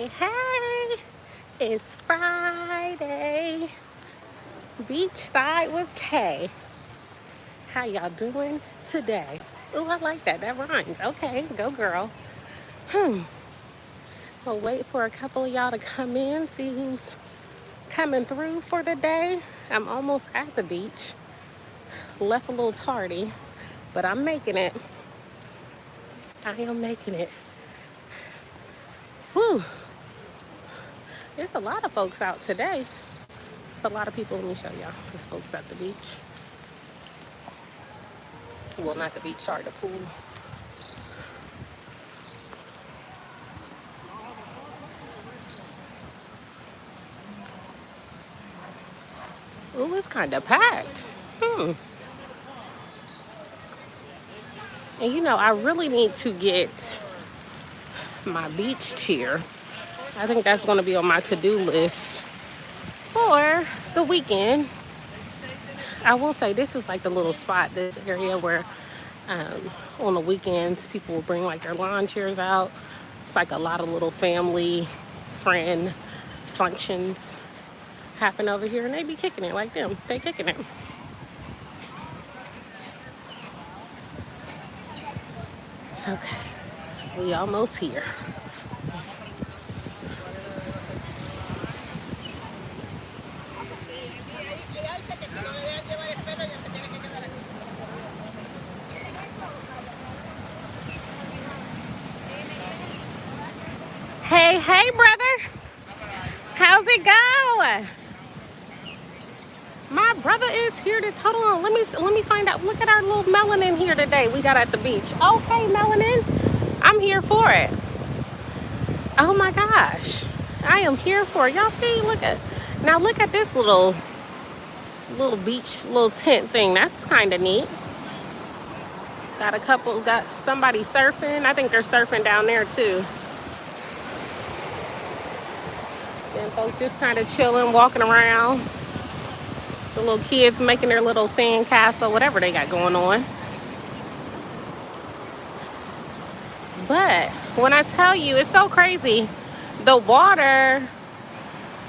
Hey, hey, it's Friday. Beachside with Kay. How y'all doing today? Ooh, I like that. That rhymes. Okay, go girl. We'll wait for a couple of y'all to come in, see who's coming through for the day. I'm almost at the beach. Left a little tardy, but I'm making it. I am making it. Whew. There's a lot of folks out today. It's a lot of people. Let me show y'all. There's folks at the beach. Well, not the beach, sorry, the pool. Ooh, it's kind of packed. And you know, I really need to get my beach chair. I think that's going to be on my to-do list for the weekend. I will say this is like the little spot, this area where on the weekends people will bring like their lawn chairs out. It's like a lot of little family, friend functions happen over here, and they be kicking it like them. They kicking it. Okay, we almost here. Hey, hey, brother. How's it go? My brother is here to, hold on, let me find out. Look at our little melanin here today we got at the beach. Okay, melanin, I'm here for it. Oh my gosh, I am here for it. Y'all see, look at this little beach, little tent thing. That's kind of neat. Got somebody surfing. I think they're surfing down there too. And folks just kind of chilling, walking around. The little kids making their little sand castle, whatever they got going on. But when I tell you, it's so crazy. The water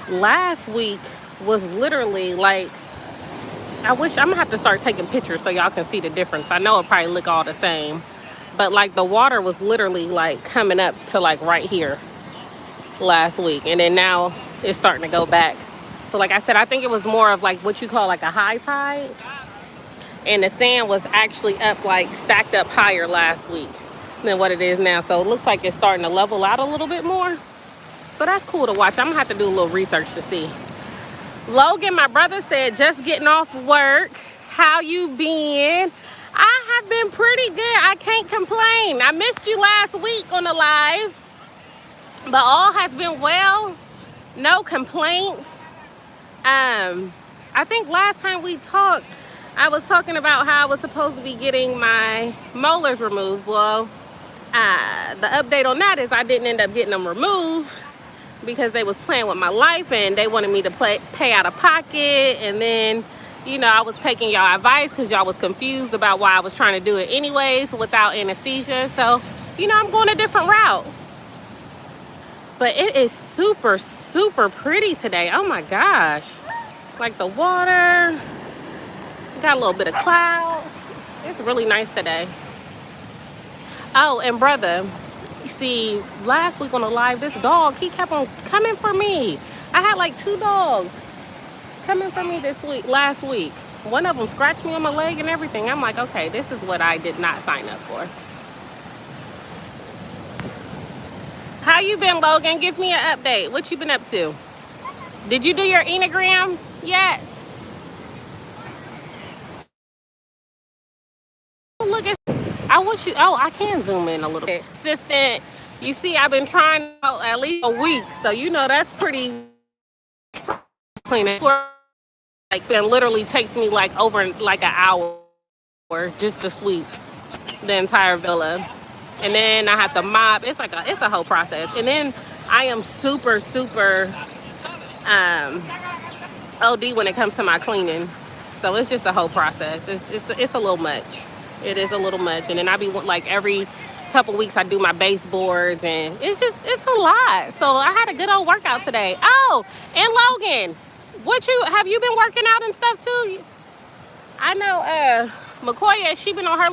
last week was literally like, I'm gonna have to start taking pictures so y'all can see the difference. I know it probably look all the same, but like the water was literally like coming up to like right here last week, and then now it's starting to go back. So like I said, I think it was more of like what you call like a high tide, and the sand was actually up, like stacked up higher last week than what it is now. So it looks like it's starting to level out a little bit more. So that's cool to watch. I'm gonna have to do a little research to see. Logan, my brother, said just getting off work. How you been? I have been pretty good. I can't complain. I missed you last week on the live, but all has been well. No complaints. I think last time we talked, I was talking about how I was supposed to be getting my molars removed. Well, the update on that is I didn't end up getting them removed because they was playing with my life and they wanted me to pay out of pocket. And then, you know, I was taking y'all advice because y'all was confused about why I was trying to do it anyways without anesthesia. So, you know, I'm going a different route. But it is super, super pretty today. Oh my gosh. Like the water, got a little bit of cloud. It's really nice today. Oh, and brother, you see, last week on the live, this dog, he kept on coming for me. I had like 2 dogs coming for me last week. One of them scratched me on my leg and everything. I'm like, okay, this is what I did not sign up for. How you been, Logan? Give me an update. What you been up to? Did you do your Enneagram yet? Look at, I wish you, oh, I can zoom in a little bit. Assistant, you see, I've been trying out at least a week, so you know that's pretty clean. Like, it literally takes me like over like an hour just to sweep the entire villa. And then I have to mop. It's a whole process. And then I am super, super OD when it comes to my cleaning. So it's just a whole process. It's a little much. It is a little much. And then I be like every couple weeks I do my baseboards, and it's a lot. So I had a good old workout today. Oh, and Logan, have you been working out and stuff too? I know McCoya, she been on her,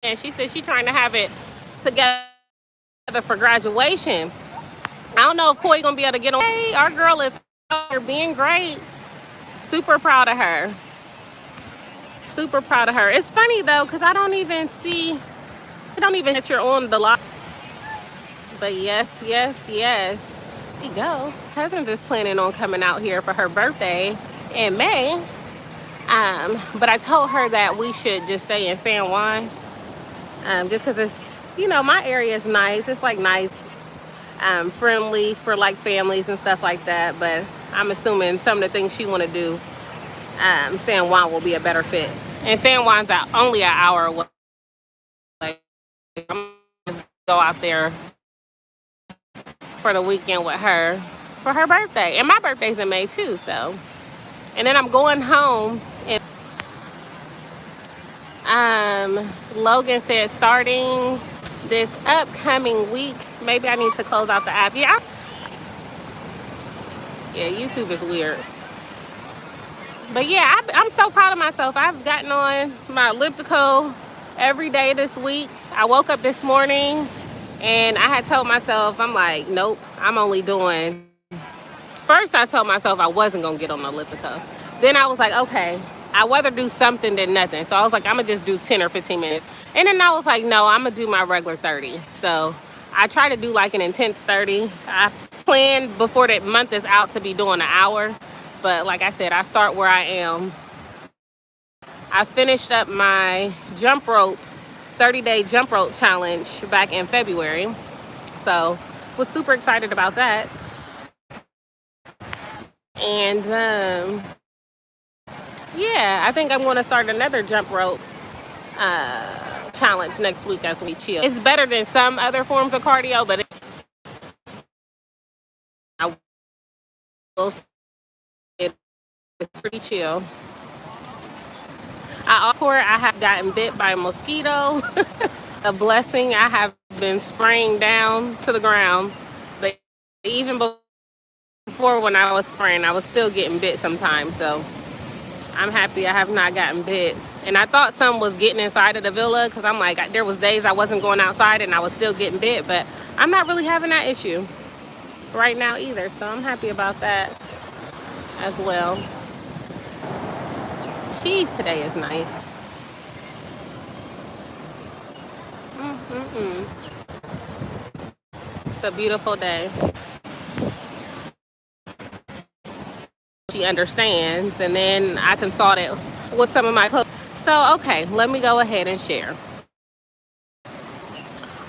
and she said she trying to have it together for graduation. I don't know if Koi gonna be able to get on. Hey, our girl is being great. Super proud of her. Super proud of her. It's funny though, because I don't even that you're on the lot. But yes. There you go. Cousins is planning on coming out here for her birthday in May. But I told her that we should just stay in San Juan. Just because it's, my area is nice. It's like nice, friendly for like families and stuff like that. But I'm assuming some of the things she want to do, San Juan will be a better fit. And San Juan's only an hour away. Like, I'm just go out there for the weekend with her for her birthday. And my birthday's in May too, so. And then I'm going home. And Logan said starting this upcoming week, maybe I need to close out the app. Yeah, YouTube is weird. But yeah, I'm so proud of myself. I've gotten on my elliptical every day this week. I woke up this morning and I had told myself, I'm like, nope, I'm only doing. First, I told myself I wasn't going to get on the elliptical. Then I was like, okay, I'd rather do something than nothing. So I was like, I'm going to just do 10 or 15 minutes. And then I was like, no, I'm going to do my regular 30. So I try to do like an intense 30. I planned before that month is out to be doing an hour. But like I said, I start where I am. I finished up my 30-day jump rope challenge back in February. So was super excited about that. And yeah, I think I'm going to start another jump rope challenge next week as we chill. It's better than some other forms of cardio, but it's pretty chill. I have gotten bit by a mosquito. A blessing. I have been spraying down to the ground. But even before when I was spraying, I was still getting bit sometimes. So I'm happy I have not gotten bit. And I thought some was getting inside of the villa because I'm like, there was days I wasn't going outside and I was still getting bit. But I'm not really having that issue right now either. So I'm happy about that as well. Cheese today is nice. It's a beautiful day. She understands, and then I consulted with some of my clothes. So, okay, let me go ahead and share.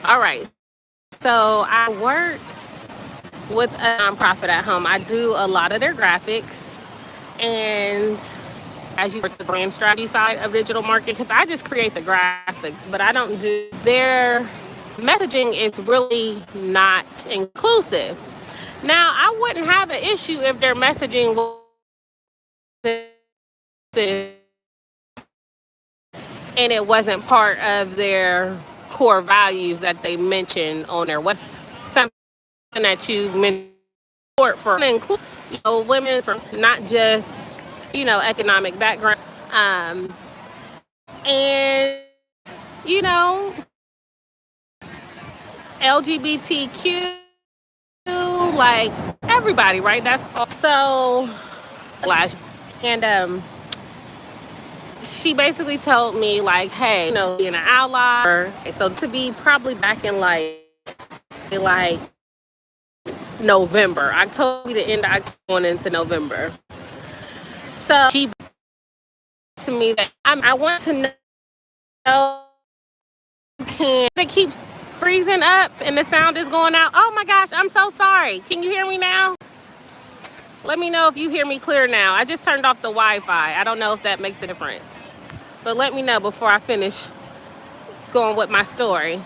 All right. So I work with a nonprofit at home. I do a lot of their graphics, and as you work the brand strategy side of digital marketing, because I just create the graphics, but I don't do their messaging. Is really not inclusive. Now, I wouldn't have an issue if their messaging was and it wasn't part of their core values that they mention on their website. Something that you mention for include, women from not just economic background, and LGBTQ, like everybody, right? That's also last, and she basically told me like, hey, being an ally. So to be probably back in like November, October, the end of October, going into November. So she to me that I want to know, it keeps freezing up and the sound is going out. Oh my gosh, I'm so sorry. Can you hear me now? Let me know if you hear me clear now. I just turned off the Wi-Fi. I don't know if that makes a difference. But let me know before I finish going with my story.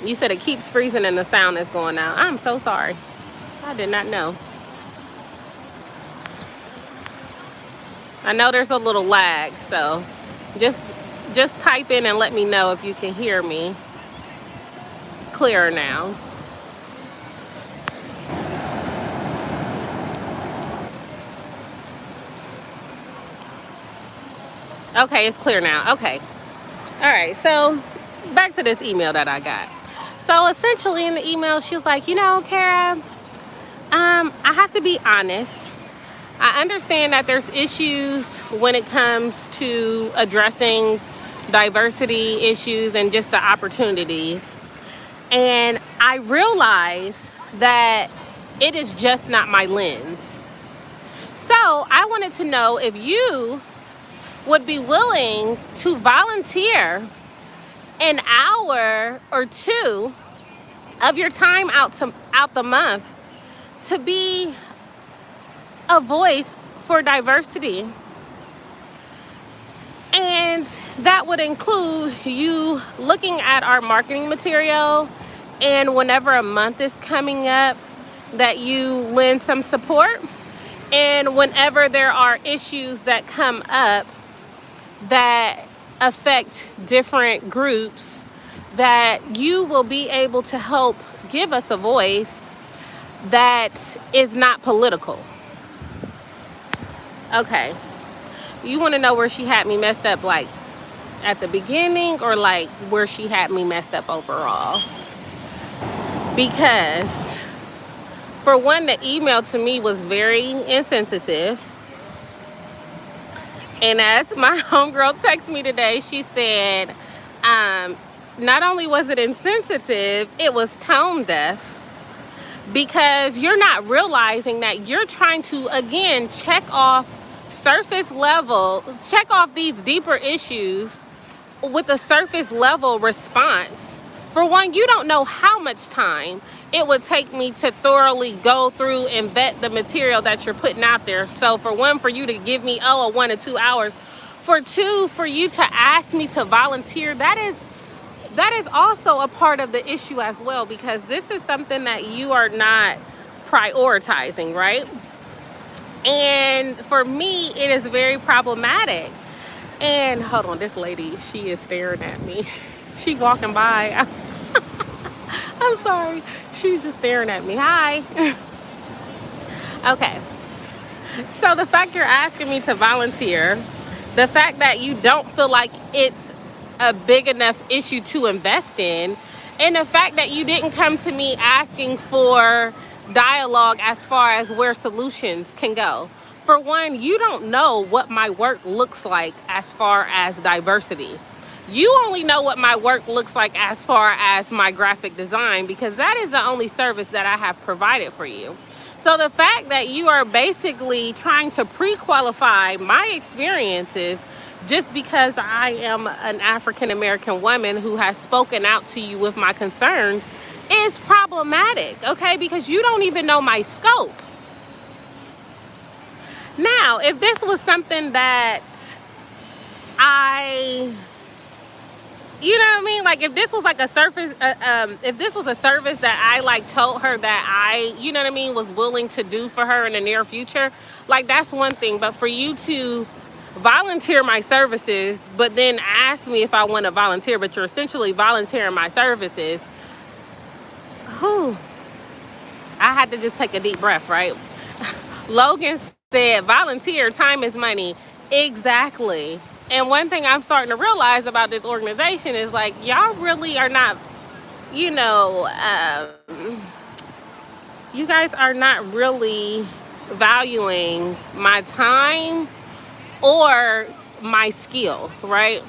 You said it keeps freezing and the sound is going out. I'm so sorry. I did not know. I know there's a little lag, so just Just type in and let me know if you can hear me clearer now. Okay, it's clear now. Okay. All right, so back to this email that I got. So essentially in the email, she was like, Kara, I have to be honest. I understand that there's issues when it comes to addressing diversity issues and just the opportunities. And I realize that it is just not my lens. So I wanted to know if you would be willing to volunteer an hour or two of your time out the month to be a voice for diversity. And that would include you looking at our marketing material, and whenever a month is coming up, that you lend some support. And whenever there are issues that come up that affect different groups, that you will be able to help give us a voice that is not political. Okay. You want to know where she had me messed up, like at the beginning, or like where she had me messed up overall? Because for one, the email to me was very insensitive. And as my homegirl texted me today, she said, not only was it insensitive, it was tone deaf, because you're not realizing that you're trying to, again, check off these deeper issues with a surface level response. For one, you don't know how much time it would take me to thoroughly go through and vet the material that you're putting out there. So for one, for you to give me, a 1 to 2 hours. For two, for you to ask me to volunteer, that is also a part of the issue as well, because this is something that you are not prioritizing, right? And for me, it is very problematic. And hold on, this lady, she is staring at me. She walking by. I'm sorry. She's just staring at me. Hi. Okay. So the fact you're asking me to volunteer, the fact that you don't feel like it's a big enough issue to invest in, and the fact that you didn't come to me asking for dialogue as far as where solutions can go. For one, you don't know what my work looks like as far as diversity. You only know what my work looks like as far as my graphic design, because that is the only service that I have provided for you. So the fact that you are basically trying to pre-qualify my experiences just because I am an African American woman who has spoken out to you with my concerns is problematic, okay? Because you don't even know my scope. Now, if this was something that you know what I mean? Like if this was like a surface, if this was a service that I like told her that I, you know what I mean, was willing to do for her in the near future, like that's one thing. But for you to volunteer my services, but then ask me if I want to volunteer, but you're essentially volunteering my services, I had to just take a deep breath, right? Logan said, volunteer, time is money. Exactly. And one thing I'm starting to realize about this organization is like, y'all really are not, you guys are not really valuing my time or my skill, right?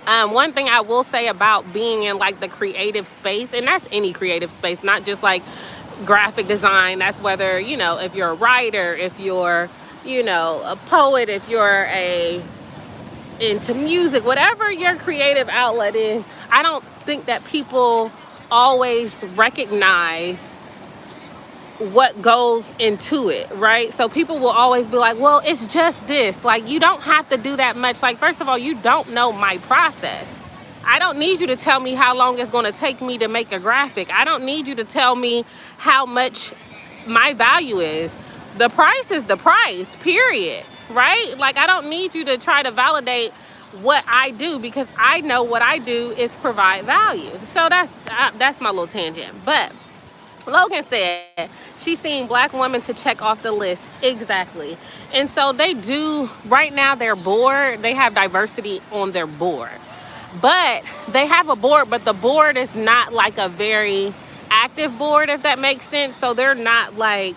One thing I will say about being in like the creative space, and that's any creative space, not just like graphic design. That's whether, if you're a writer, if you're, a poet, if you're into music, whatever your creative outlet is. I don't think that people always recognize what goes into it, right? So people will always be like, well, it's just this. Like, you don't have to do that much. Like, first of all, you don't know my process. I don't need you to tell me how long it's going to take me to make a graphic. I don't need you to tell me how much my value is. The price is the price, period, right? Like, I don't need you to try to validate what I do, because I know what I do is provide value. So that's my little tangent. But Logan said she's seen black women to check off the list. Exactly. And so they do, right now, their board, they have diversity on their board. But they have a board, but the board is not like a very active board, if that makes sense. So they're not like,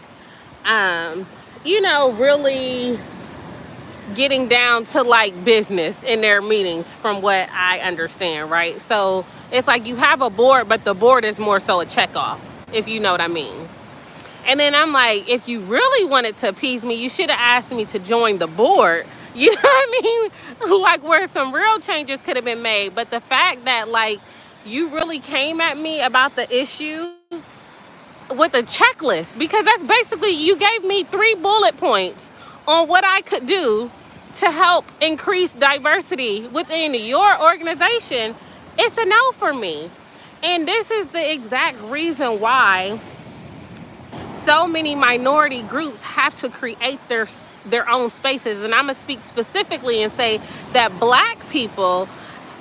really getting down to like business in their meetings, from what I understand, right? So it's like you have a board, but the board is more so a check off, if you know what I mean. And then I'm like, if you really wanted to appease me, you should have asked me to join the board. You know what I mean? Like, where some real changes could have been made. But the fact that like you really came at me about the issue with a checklist, because that's basically, you gave me 3 bullet points on what I could do to help increase diversity within your organization. It's a no for me. And this is the exact reason why so many minority groups have to create their own spaces. And I'm gonna speak specifically and say that black people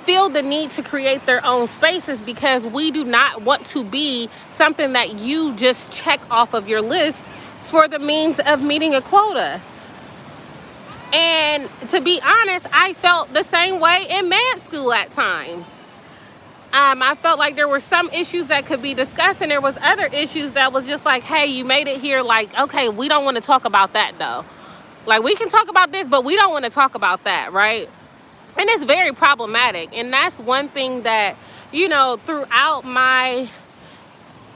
feel the need to create their own spaces because we do not want to be something that you just check off of your list for the means of meeting a quota. And to be honest, I felt the same way in med school at times. I felt like there were some issues that could be discussed, and there was other issues that was just like, hey, you made it here, like, okay, we don't want to talk about that though. Like, we can talk about this, but we don't want to talk about that, right? And it's very problematic. And that's one thing that, throughout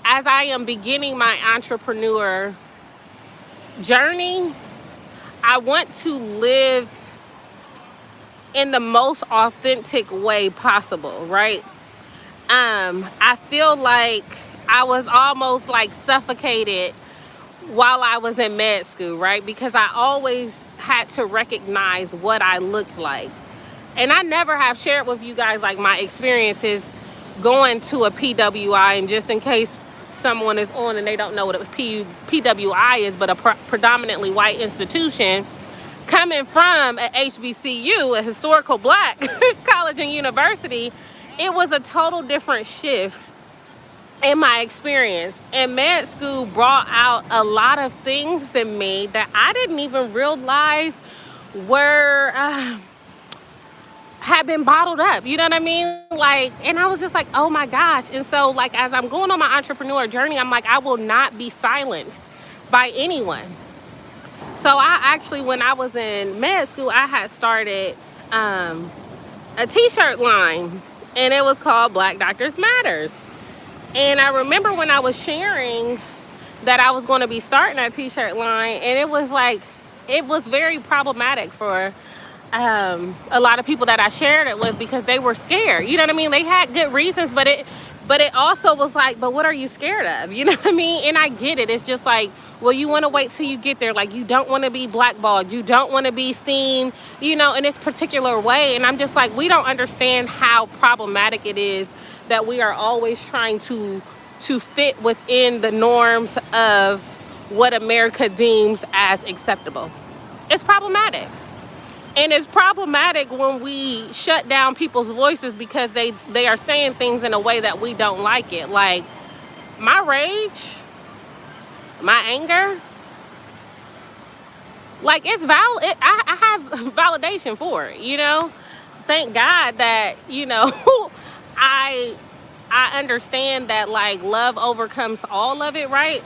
as I am beginning my entrepreneur journey, I want to live in the most authentic way possible, right? I feel like I was almost like suffocated while I was in med school, right? Because I always had to recognize what I looked like. And I never have shared with you guys like my experiences going to a PWI. And just in case someone is on and they don't know what a PWI is, but a predominantly white institution, coming from a HBCU, a historical black college and university, it was a total different shift in my experience. And med school brought out a lot of things in me that I didn't even realize were had been bottled up. You know what I mean? Like, and I was just like, oh my gosh. And so like, as I'm going on my entrepreneur journey, I'm like, I will not be silenced by anyone. So I actually, when I was in med school, I had started a t-shirt line, and it was called Black Doctors Matters. And I remember when I was sharing that I was going to be starting that t-shirt line, and it was like, it was very problematic for a lot of people that I shared it with, because they were scared. You know what I mean? They had good reasons, but it also was like, but what are you scared of? You know what I mean? And I get it. It's just like, well, you want to wait till you get there. Like, you don't want to be blackballed. You don't want to be seen, in this particular way. And I'm just like, we don't understand how problematic it is that we are always trying to fit within the norms of what America deems as acceptable. It's problematic. And it's problematic when we shut down people's voices because they are saying things in a way that we don't like it. Like, my rage, my anger, like, it's valid. I have validation for it, Thank God that, I understand that, like, love overcomes all of it, right?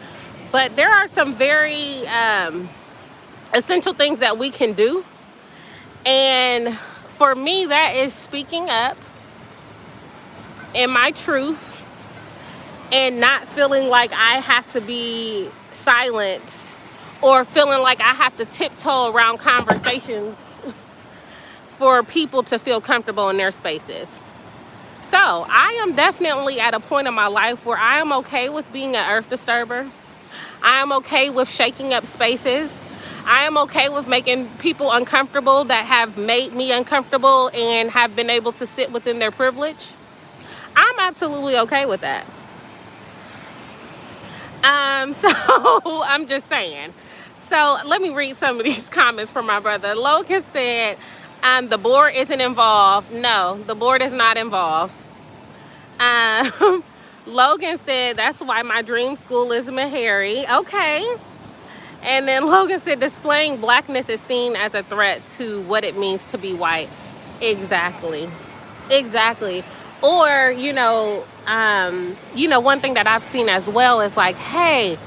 But there are some very essential things that we can do. And for me, that is speaking up in my truth and not feeling like I have to be silenced or feeling like I have to tiptoe around conversations for people to feel comfortable in their spaces. So I am definitely at a point in my life where I am okay with being an earth disturber. I am okay with shaking up spaces. I am okay with making people uncomfortable that have made me uncomfortable and have been able to sit within their privilege. I'm absolutely okay with that. So I'm just saying. So let me read some of these comments from my brother. Logan said, The board isn't involved. No, the board is not involved. Um, Logan said that's why my dream school is Meharry. Okay. And then Logan said displaying blackness is seen as a threat to what it means to be white. Exactly. Exactly. Or, one thing that I've seen as well is like, hey,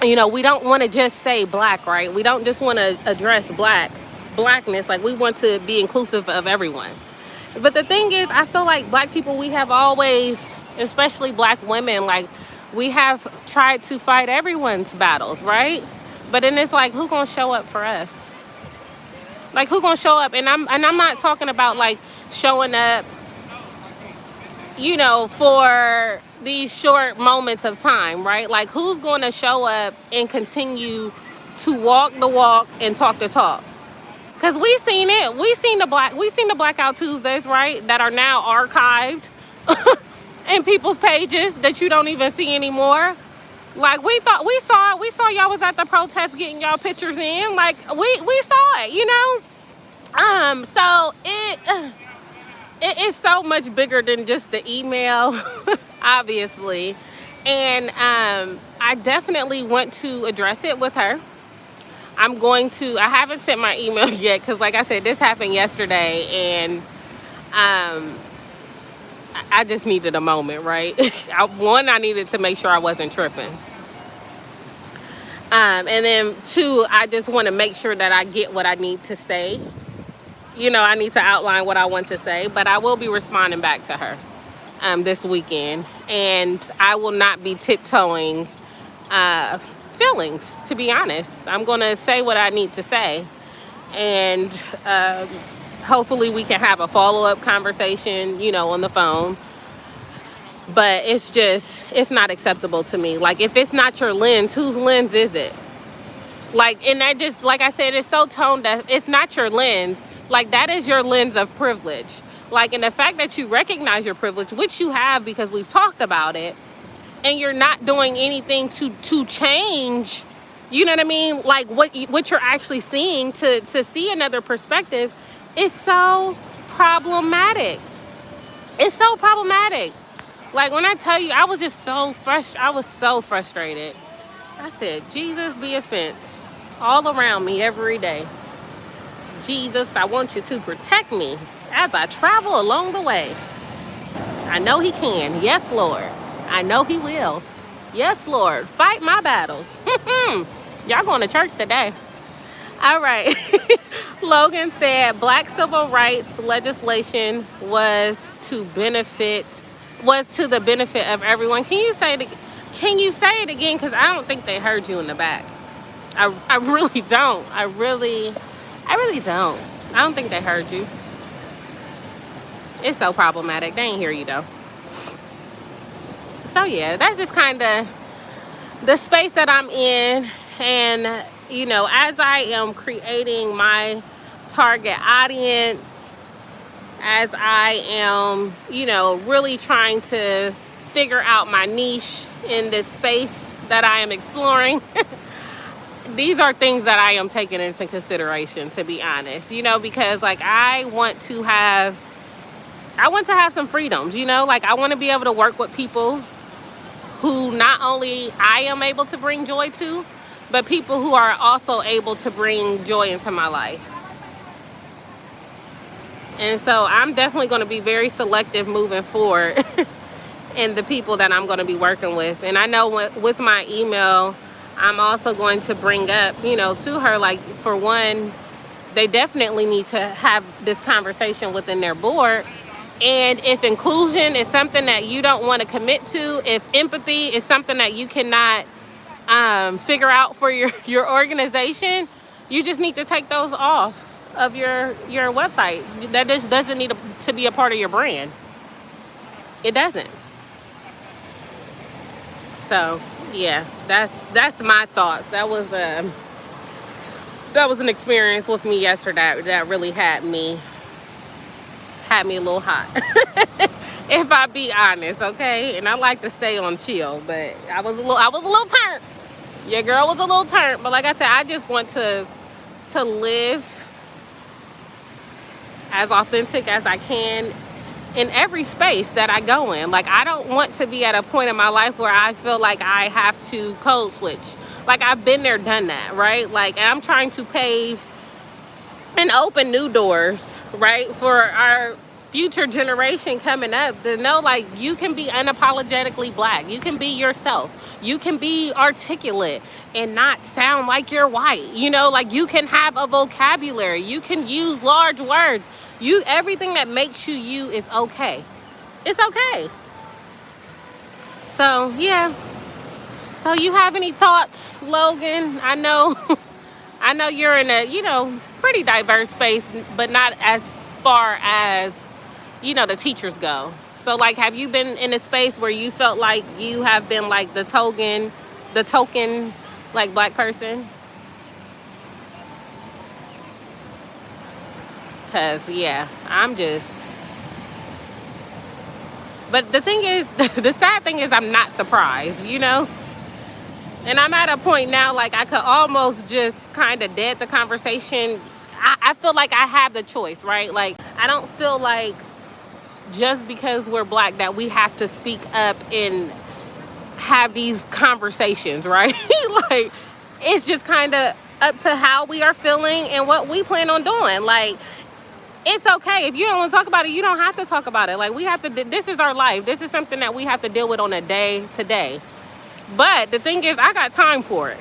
we don't want to just say black, right? We don't just want to address blackness. Like, we want to be inclusive of everyone. But the thing is, I feel like black people, we have always, especially black women, like, we have tried to fight everyone's battles, right? But then it's like, who gonna show up for us? Like, who gonna show up? And I'm not talking about like showing up, for these short moments of time, right? Like, who's gonna show up and continue to walk the walk and talk the talk? Cause we seen it. We seen the Blackout Tuesdays, right? That are now archived in people's pages that you don't even see anymore. Like, we saw y'all was at the protest getting y'all pictures in. Like, we saw it, So it is so much bigger than just the email, obviously. And I definitely want to address it with her. I haven't sent my email yet because, like I said, this happened yesterday, and I just needed a moment, right? I needed to make sure I wasn't tripping. And then two, I just want to make sure that I get what I need to say. I need to outline what I want to say, but I will be responding back to her this weekend, and I will not be tiptoeing feelings, to be honest. I'm going to say what I need to say, and hopefully we can have a follow-up conversation, on the phone. But it's not acceptable to me. Like, if it's not your lens, whose lens is it? Like, and that just, like I said, it's so tone deaf. It's not your lens. Like, that is your lens of privilege. Like, and the fact that you recognize your privilege, which you have because we've talked about it, and you're not doing anything to change, you know what I mean? Like, what you're actually seeing to see another perspective is so problematic. It's so problematic. Like, when I tell you, I was just so frustrated. I was so frustrated. I said, Jesus be a fence all around me every day. Jesus, I want you to protect me as I travel along the way. I know he can. Yes, Lord. I know he will. Yes, Lord. Fight my battles. Y'all going to church today. All right. Logan said black civil rights legislation was to the benefit of everyone. Can you say it again? Because I don't think they heard you in the back. I really don't. I really don't. I don't think they heard you. It's so problematic. They ain't hear you though. So yeah, that's just kind of the space that I'm in. And, as I am creating my target audience, as I am, really trying to figure out my niche in this space that I am exploring, these are things that I am taking into consideration, to be honest, because like I want to have some freedoms, like I want to be able to work with people who not only I am able to bring joy to, but people who are also able to bring joy into my life. And so I'm definitely going to be very selective moving forward in the people that I'm going to be working with. And I know with my email, I'm also going to bring up, to her, like, for one, they definitely need to have this conversation within their board. And if inclusion is something that you don't want to commit to, if empathy is something that you cannot figure out for your organization, you just need to take those off of your website. That just doesn't need to be a part of your brand. It doesn't. So yeah, that's my thoughts. That was an experience with me yesterday that really had me a little hot. If I be honest, okay? And I like to stay on chill, but I was a little turned. Your girl was a little turned, but like I said, I just want to live as authentic as I can in every space that I go in. Like, I don't want to be at a point in my life where I feel like I have to code switch. Like, I've been there, done that, right? Like, I'm trying to pave and open new doors, right, for our future generation coming up to know, like, you can be unapologetically black, you can be yourself, you can be articulate and not sound like you're white, you know, like, you can have a vocabulary, you can use large words, everything that makes you you is okay. It's okay. So yeah, so you have any thoughts, Logan? I know I know you're in a, pretty diverse space, but not as far as, the teachers go. So, like, have you been in a space where you felt like you have been, like, the token, like, black person? Because, yeah, but the thing is, the sad thing is I'm not surprised, And I'm at a point now, like, I could almost just kind of dead the conversation. I feel like I have the choice, right? Like, I don't feel like just because we're black that we have to speak up and have these conversations, right? Like, it's just kind of up to how we are feeling and what we plan on doing. Like, it's okay. If you don't want to talk about it, you don't have to talk about it. Like, this is our life. This is something that we have to deal with on a day to day. But the thing is, I got time for it.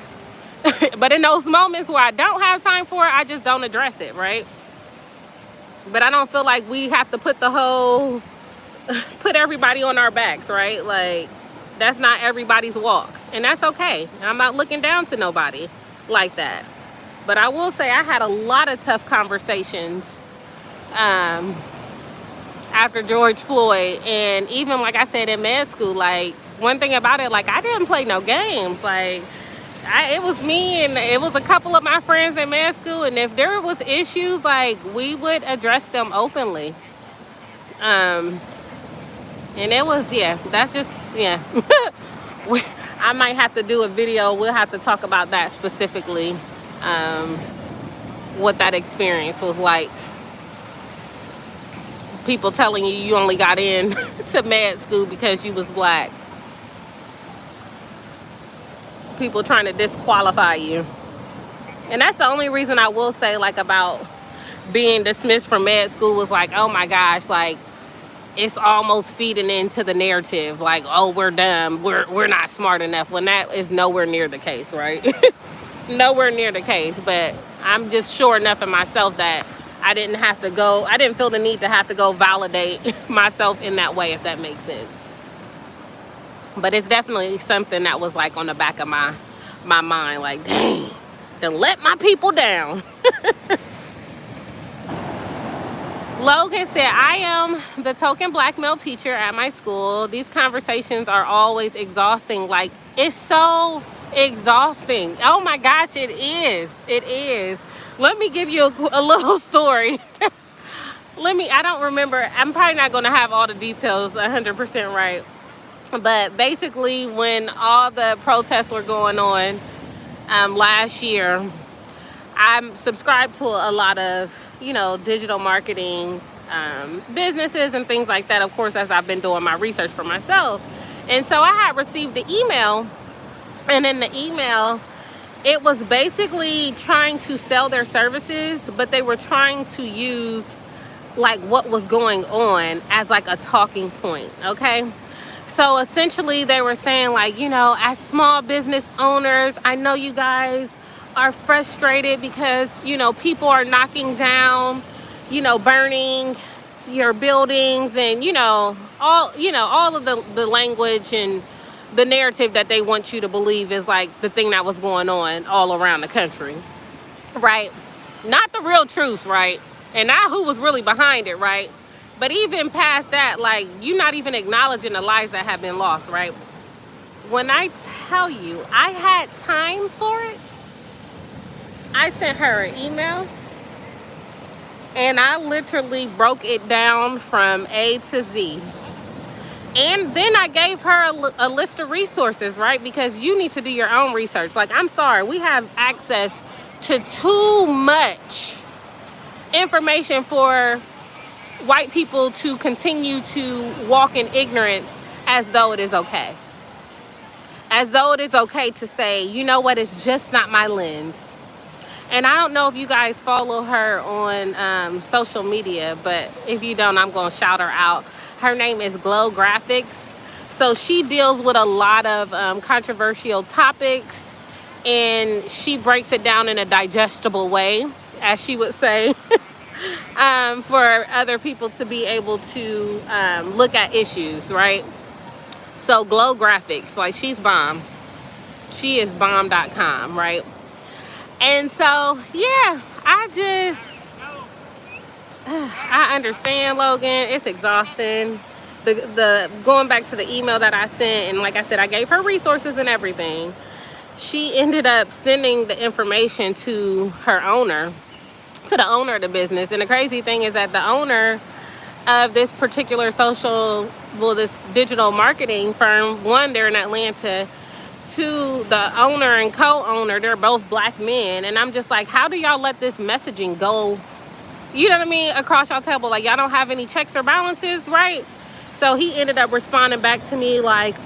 But in those moments where I don't have time for it, I just don't address it, right? But I don't feel like we have to put everybody on our backs, right? Like, that's not everybody's walk. And that's okay. I'm not looking down to nobody like that. But I will say I had a lot of tough conversations after George Floyd. And even, like I said, in med school, like, one thing about it, like, I didn't play no games. Like, it was me and it was a couple of my friends in med school, and if there was issues, like, we would address them openly. And it was, that's just, I might have to do a video. We'll have to talk about that specifically, what that experience was like. People telling you only got in to med school because you was black. People trying to disqualify you. And that's the only reason I will say, like, about being dismissed from med school was like, oh my gosh, like, it's almost feeding into the narrative, like, oh, we're dumb, we're not smart enough, when that is nowhere near the case, right? Nowhere near the case. But I'm just sure enough in myself that I didn't feel the need to have to go validate myself in that way, if that makes sense. But it's definitely something that was, like, on the back of my mind, like, dang, then let my people down. Logan said, I am the token black male teacher at my school. These conversations are always exhausting. Like, it's so exhausting. Oh my gosh, it is. It is. Let me give you a little story. I don't remember. I'm probably not going to have all the details 100% right. But basically, when all the protests were going on last year, I'm subscribed to a lot of, digital marketing businesses and things like that, of course, as I've been doing my research for myself. And so I had received the email, and in the email, it was basically trying to sell their services, but they were trying to use, like, what was going on as, like, a talking point, okay? So essentially they were saying, like, as small business owners, I know you guys are frustrated because, people are knocking down, burning your buildings and, all of the language and the narrative that they want you to believe is, like, the thing that was going on all around the country, right? Not the real truth, right? And not who was really behind it, right? But even past that, like, you're not even acknowledging the lives that have been lost, right? When I tell you I had time for it, I sent her an email and I literally broke it down from A to Z. And then I gave her a list of resources, right? Because you need to do your own research. Like, I'm sorry, we have access to too much information for white people to continue to walk in ignorance as though it is okay. As though it is okay to say, you know what, it's just not my lens. And I don't know if you guys follow her on social media, but if you don't, I'm going to shout her out. Her name is Glow Graphics. So she deals with a lot of controversial topics, and she breaks it down in a digestible way, as she would say, for other people to be able to look at issues, right? So Glow Graphics, like, she's bomb. She is bomb.com, right? And so, yeah, I understand, Logan. It's exhausting. The going back to the email that I sent, and like I said, I gave her resources and everything. She ended up sending the information to her owner, to the owner of the business. And the crazy thing is that the owner of this particular this digital marketing firm, one, they're in Atlanta. Two, the owner and co-owner, they're both black men. And I'm just like, how do y'all let this messaging go, you know what I mean, across y'all table? Like, y'all don't have any checks or balances, right? So he ended up responding back to me like,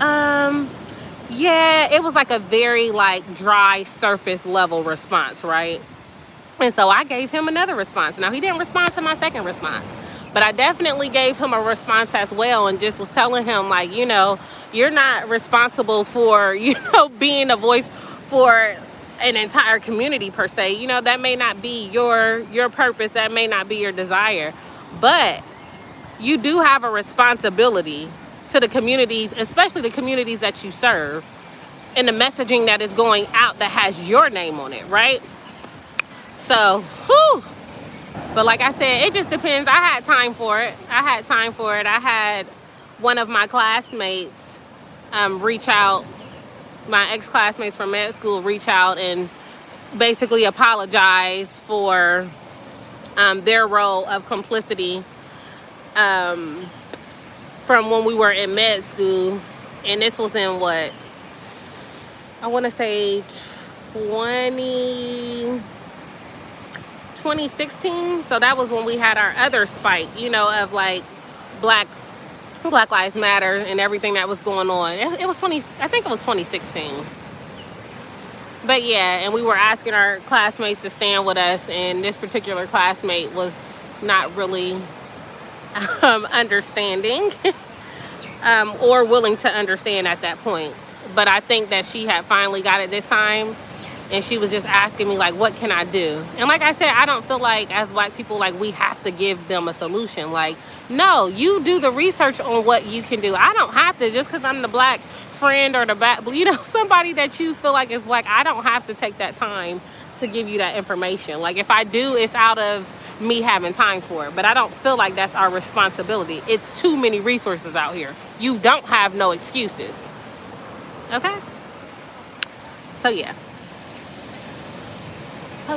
yeah, it was like a very like dry surface level response, right? And so I gave him another response. Now, he didn't respond to my second response, but I definitely gave him a response as well, and just was telling him, like, you know, you're not responsible for, you know, being a voice for an entire community per se. You know, that may not be your purpose, that may not be your desire, but you do have a responsibility to the communities, especially the communities that you serve, and the messaging that is going out that has your name on it, right? So, whew. But like I said, it just depends. I had time for it. I had one of my classmates reach out, my ex-classmates from med school reach out and basically apologize for their role of complicity from when we were in med school. And this was in what? I want to say 2016. So that was when we had our other spike, you know, of like Black Lives Matter and everything that was going on. It was I think it was 2016. But yeah, and we were asking our classmates to stand with us, and this particular classmate was not really understanding or willing to understand at that point. But I think that she had finally got it this time, and she was just asking me, like, what can I do? And like I said, I don't feel like as black people, like, we have to give them a solution. Like, no, you do the research on what you can do. I don't have to, just because I'm the black friend or the black, you know, somebody that you feel like is black, I don't have to take that time to give you that information. Like, if I do, it's out of me having time for it. But I don't feel like that's our responsibility. It's too many resources out here. You don't have no excuses. Okay? So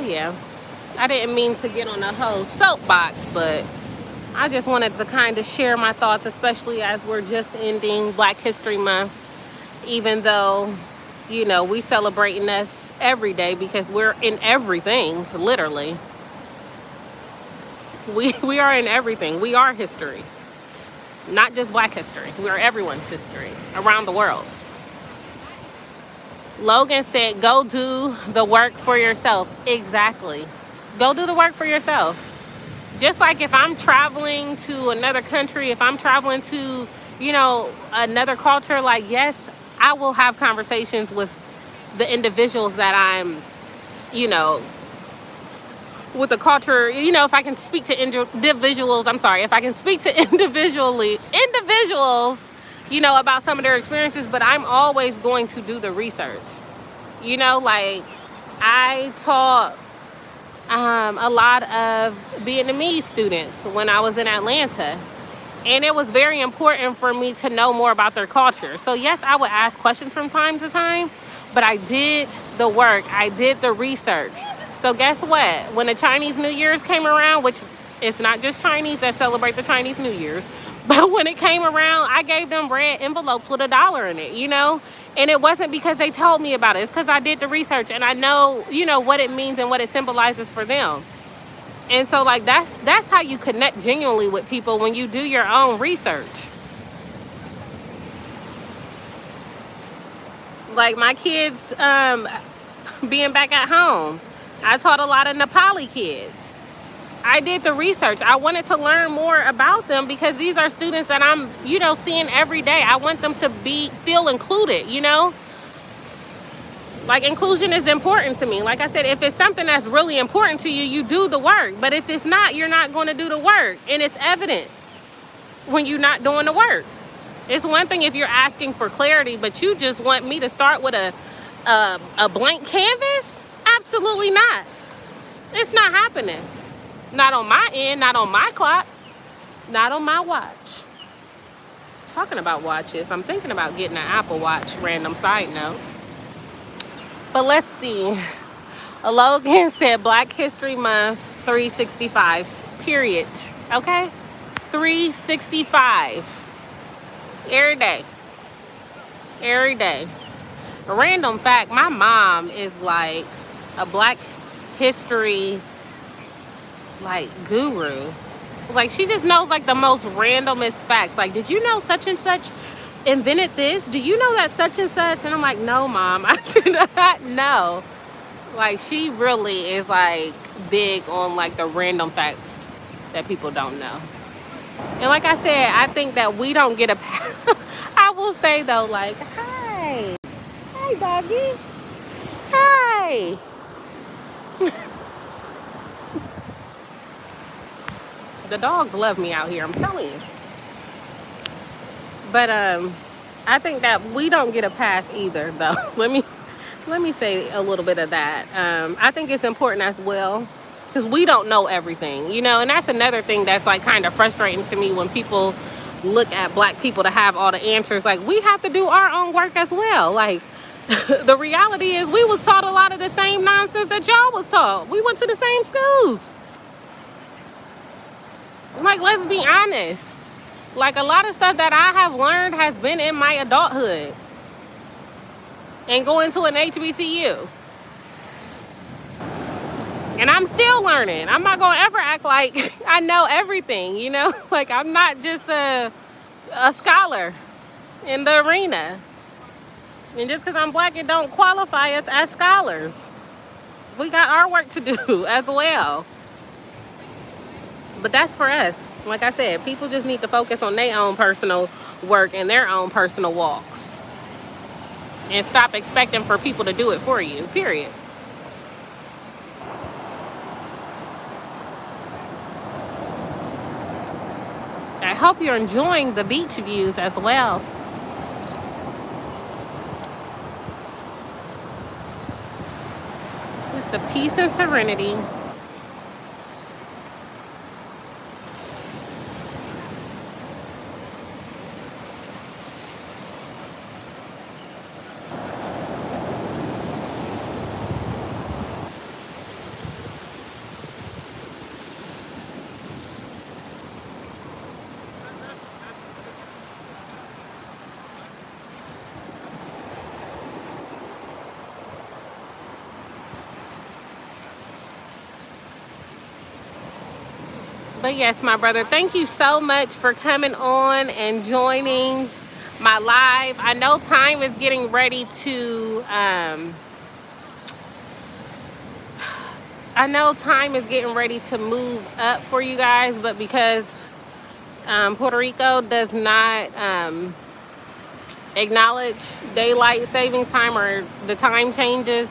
yeah, I didn't mean to get on a whole soapbox, but I just wanted to kind of share my thoughts, especially as we're just ending Black History Month, even though, you know, we celebrating us every day because we're in everything, literally. We are in everything. We are history. Not just Black history. We are everyone's history around the world. Logan said, go do the work for yourself. Exactly. Go do the work for yourself. Just like if I'm traveling to another country, if I'm traveling to, you know, another culture, like, yes, I will have conversations with the individuals that I'm, you know, with the culture, you know, if I can speak to individuals, you know, about some of their experiences, but I'm always going to do the research. You know, like, I taught a lot of Vietnamese students when I was in Atlanta, and it was very important for me to know more about their culture. So yes, I would ask questions from time to time, but I did the work, I did the research. So guess what? When the Chinese New Year's came around, which it's not just Chinese that celebrate the Chinese New Year's, but when it came around, I gave them red envelopes with $1 in it, you know? And it wasn't because they told me about it. It's because I did the research and I know, you know, what it means and what it symbolizes for them. And so like that's how you connect genuinely with people, when you do your own research. Like my kids being back at home, I taught a lot of Nepali kids. I did the research. I wanted to learn more about them because these are students that I'm, seeing every day. I want them to feel included. Like, inclusion is important to me. Like I said, if it's something that's really important to you, you do the work. But if it's not, you're not going to do the work. And it's evident when you're not doing the work. It's one thing if you're asking for clarity, but you just want me to start with a blank canvas? Absolutely not. It's not happening. Not on my end, not on my clock, not on my watch. Talking about watches, I'm thinking about getting an Apple Watch, random side note. But let's see. Logan said Black History Month 365, period. Okay? 365. Every day. Every day. A random fact, my mom is like a Black history like guru. Like, she just knows like the most randomest facts. Like, did you know such and such invented this? Do you know that such and such? And I'm like, no, Mom, I do not know. Like, she really is like big on like the random facts that people don't know. And like I said, I think that we don't get a pass. I will say though, like, hi doggy, hi. The dogs love me out here, I'm telling you. But I think that we don't get a pass either, though. Let me say a little bit of that. I think it's important as well, because we don't know everything, and that's another thing that's like kind of frustrating to me when people look at Black people to have all the answers. Like, we have to do our own work as well. Like, the reality is we was taught a lot of the same nonsense that y'all was taught. We went to the same schools. Like, let's be honest. Like, a lot of stuff that I have learned has been in my adulthood and going to an HBCU. And I'm still learning. I'm not going to ever act like I know everything, Like, I'm not just a scholar in the arena. And just because I'm Black, it don't qualify us as scholars. We got our work to do as well. But that's for us. Like I said, people just need to focus on their own personal work and their own personal walks. And stop expecting for people to do it for you, period. I hope you're enjoying the beach views as well. It's the peace and serenity. But yes, my brother, thank you so much for coming on and joining my live. I know time is getting ready to move up for you guys, but because Puerto Rico does not acknowledge daylight savings time, or the time changes.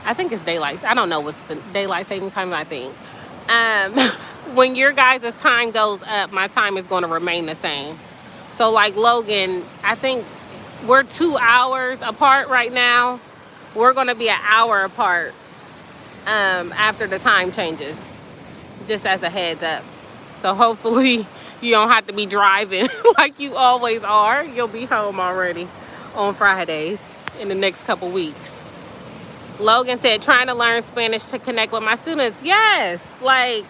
I think it's daylight. I don't know what's the daylight savings time, I think. When your guys' time goes up, my time is going to remain the same. So like Logan, I think we're 2 hours apart right now. We're going to be an hour apart after the time changes, just as a heads up. So hopefully you don't have to be driving like you always are. You'll be home already on Fridays in the next couple weeks. Logan said, trying to learn Spanish to connect with my students. Yes, like,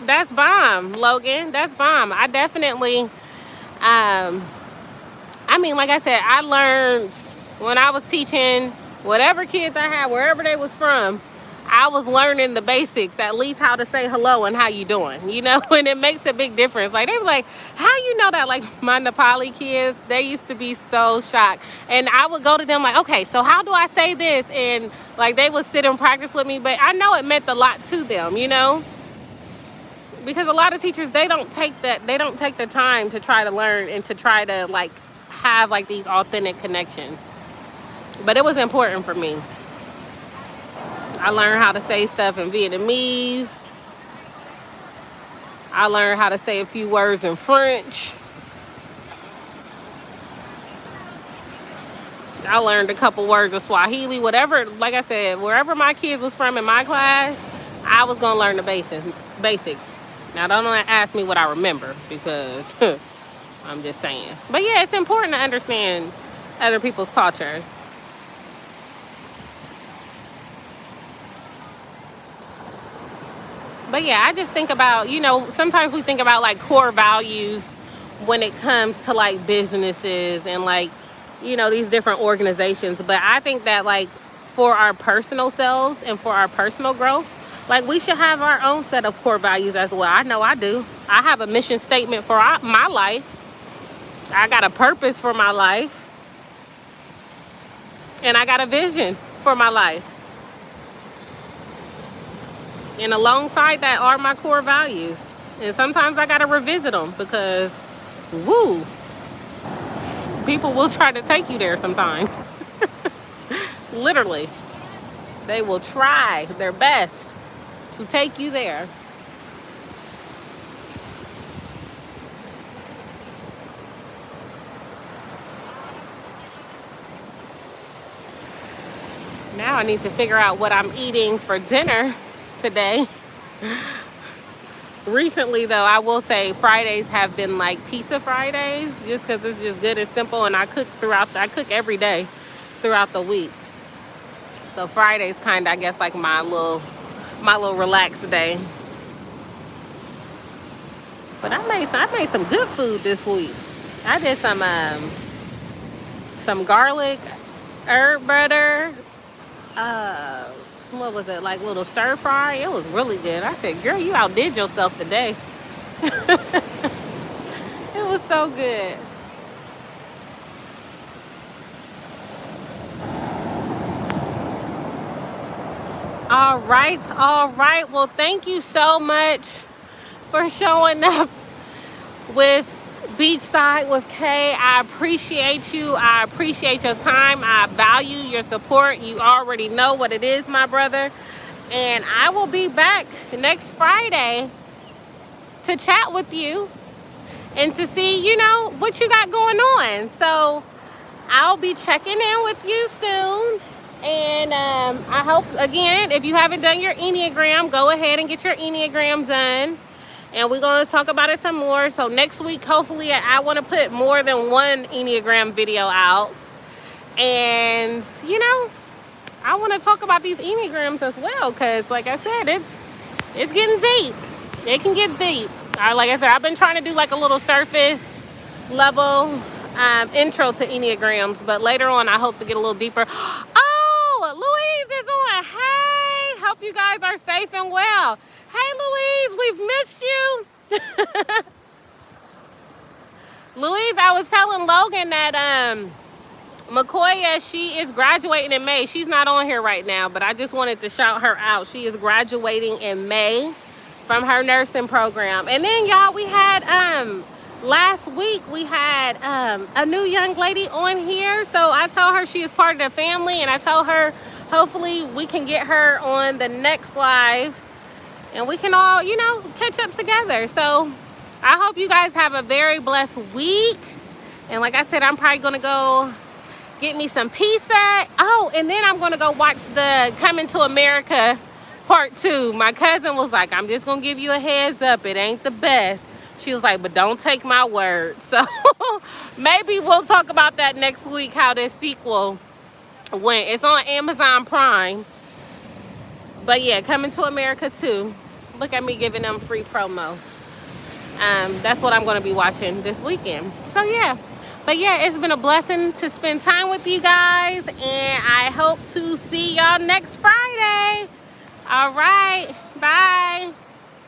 that's bomb, Logan. That's bomb. I definitely, like I said, I learned when I was teaching whatever kids I had, wherever they was from, I was learning the basics, at least how to say hello and how you doing, you know. And it makes a big difference. Like, they were like, how you know that? Like, my Nepali kids, they used to be so shocked. And I would go to them like, okay, so how do I say this? And like, they would sit and practice with me, but I know it meant a lot to them, you know, because a lot of teachers, they don't take the time to try to learn and to try to like have like these authentic connections. But it was important for me. I learned how to say stuff in Vietnamese. I learned how to say a few words in French. I learned a couple words of Swahili. Whatever, like I said, wherever my kids was from in my class, I was gonna learn the basics. Now, don't ask me what I remember, because I'm just saying. But yeah, it's important to understand other people's cultures. But yeah, I just think about, you know, sometimes we think about like core values when it comes to like businesses and like, you know, these different organizations. But I think that like for our personal selves and for our personal growth, like we should have our own set of core values as well. I know I do. I have a mission statement for my life. I got a purpose for my life. And I got a vision for my life. And alongside that are my core values. And sometimes I gotta revisit them because, woo, people will try to take you there sometimes. Literally. They will try their best to take you there. Now I need to figure out what I'm eating for dinner today. Recently though, I will say Fridays have been like pizza Fridays, just because it's just good and simple, and I cook every day throughout the week. So Friday's kind of, I guess, like my little relaxed day. But I made some good food this week. I did some garlic herb butter, what was it, like little stir fry. It was really good. I said, girl, you outdid yourself today. It was so good. All right. Well, thank you so much for showing up with Beachside with Kay. I appreciate you. I appreciate your time. I value your support. You already know what it is, my brother. And I will be back next Friday to chat with you and to see, you know, what you got going on. So I'll be checking in with you soon. And I hope, again, if you haven't done your Enneagram, go ahead and get your Enneagram done. And we're going to talk about it some more. So next week, hopefully, I want to put more than one Enneagram video out. And, you know, I want to talk about these Enneagrams as well. Because, like I said, it's getting deep. It can get deep. Like I said, I've been trying to do like a little surface level intro to Enneagrams. But later on, I hope to get a little deeper. Oh, Louise is on. Hey, hope you guys are safe and well. Hey, Louise, we've missed you. Louise, I was telling Logan that Makoya, she is graduating in May. She's not on here right now, but I just wanted to shout her out. She is graduating in May from her nursing program. And then, y'all, we had last week we had a new young lady on here. So I told her she is part of the family, and I told her hopefully we can get her on the next live and we can all, you know, catch up together. So I hope you guys have a very blessed week. And like I said, I'm probably gonna go get me some pizza. Oh, and then I'm gonna go watch the Coming to America Part 2. My cousin was like, I'm just gonna give you a heads up, it ain't the best. She was like, but don't take my word. So maybe we'll talk about that next week, how this sequel went. It's on Amazon Prime. But yeah, Coming to America 2. Look at me giving them free promo. That's what I'm going to be watching this weekend. So yeah. But yeah, it's been a blessing to spend time with you guys. And I hope to see y'all next Friday. All right. Bye.